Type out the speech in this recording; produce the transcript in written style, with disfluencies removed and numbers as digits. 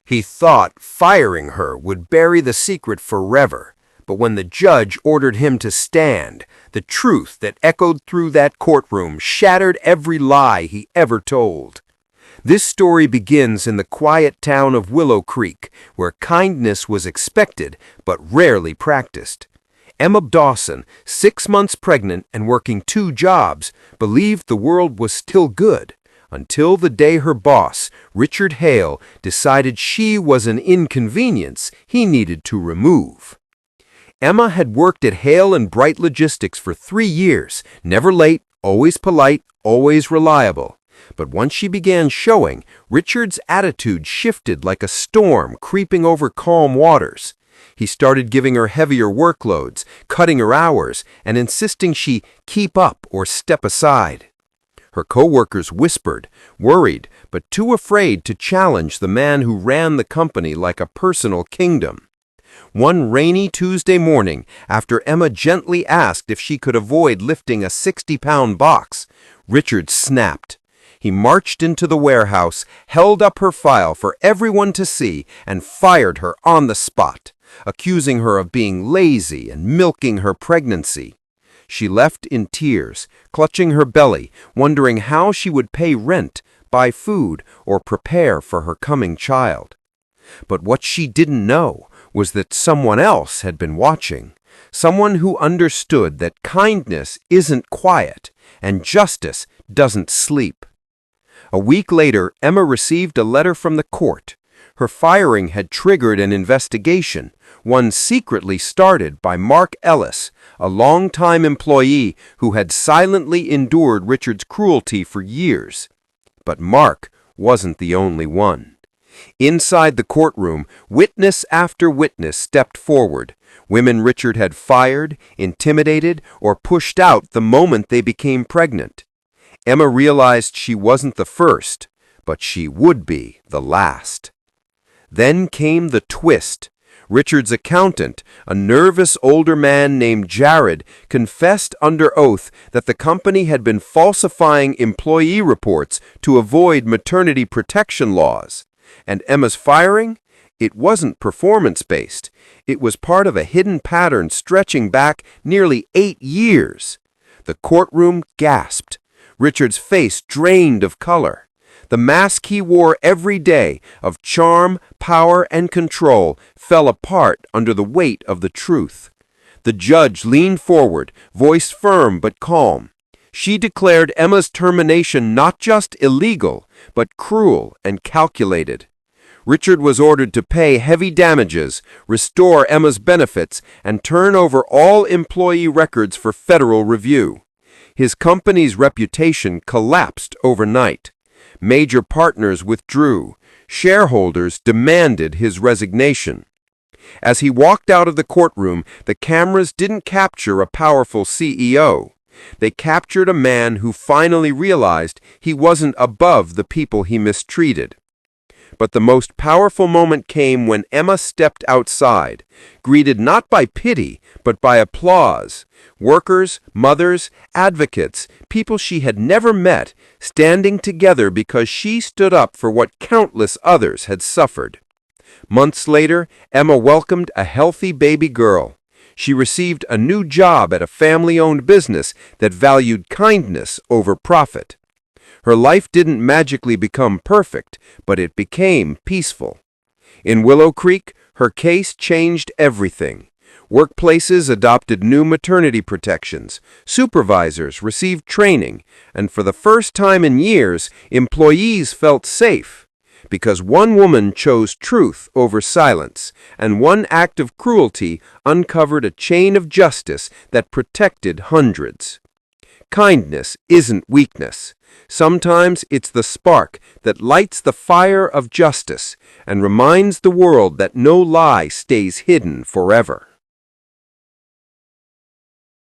He thought firing her would bury the secret forever, but when the judge ordered him to stand, the truth that echoed through that courtroom shattered every lie he ever told. This story begins in the quiet town of Willow Creek, where kindness was expected but rarely practiced. Emma Dawson, 6 months pregnant and working 2 jobs, believed the world was still good, until the day her boss, Richard Hale, decided she was an inconvenience he needed to remove. Emma had worked at Hale and Bright Logistics for 3 years, never late, always polite, always reliable. But once she began showing, Richard's attitude shifted like a storm creeping over calm waters. He started giving her heavier workloads, cutting her hours, and insisting she keep up or step aside. Her co-workers whispered, worried, but too afraid to challenge the man who ran the company like a personal kingdom. One rainy Tuesday morning, after Emma gently asked if she could avoid lifting a 60-pound box, Richard snapped. He marched into the warehouse, held up her file for everyone to see, and fired her on the spot, accusing her of being lazy and milking her pregnancy. She left in tears, clutching her belly, wondering how she would pay rent, buy food, or prepare for her coming child. But what she didn't know was that someone else had been watching, someone who understood that kindness isn't quiet and justice doesn't sleep. A week later, Emma received a letter from the court. Her firing had triggered an investigation, one secretly started by Mark Ellis, a longtime employee who had silently endured Richard's cruelty for years. But Mark wasn't the only one. Inside the courtroom, witness after witness stepped forward, women Richard had fired, intimidated, or pushed out the moment they became pregnant. Emma realized she wasn't the first, but she would be the last. Then came the twist. Richard's accountant, a nervous older man named Jared, confessed under oath that the company had been falsifying employee reports to avoid maternity protection laws. And Emma's firing? It wasn't performance-based. It was part of a hidden pattern stretching back nearly 8 years. The courtroom gasped. Richard's face drained of color. The mask he wore every day of charm, power, and control fell apart under the weight of the truth. The judge leaned forward, voice firm but calm. She declared Emma's termination not just illegal, but cruel and calculated. Richard was ordered to pay heavy damages, restore Emma's benefits, and turn over all employee records for federal review. His company's reputation collapsed overnight. Major partners withdrew. Shareholders demanded his resignation. As he walked out of the courtroom, the cameras didn't capture a powerful CEO. They captured a man who finally realized he wasn't above the people he mistreated. But the most powerful moment came when Emma stepped outside, greeted not by pity, but by applause. Workers, mothers, advocates, people she had never met, standing together because she stood up for what countless others had suffered. Months later, Emma welcomed a healthy baby girl. She received a new job at a family-owned business that valued kindness over profit. Her life didn't magically become perfect, but it became peaceful. In Willow Creek, her case changed everything. Workplaces adopted new maternity protections, supervisors received training, and for the first time in years, employees felt safe. Because one woman chose truth over silence, and one act of cruelty uncovered a chain of justice that protected hundreds. Kindness isn't weakness. Sometimes it's the spark that lights the fire of justice and reminds the world that no lie stays hidden forever.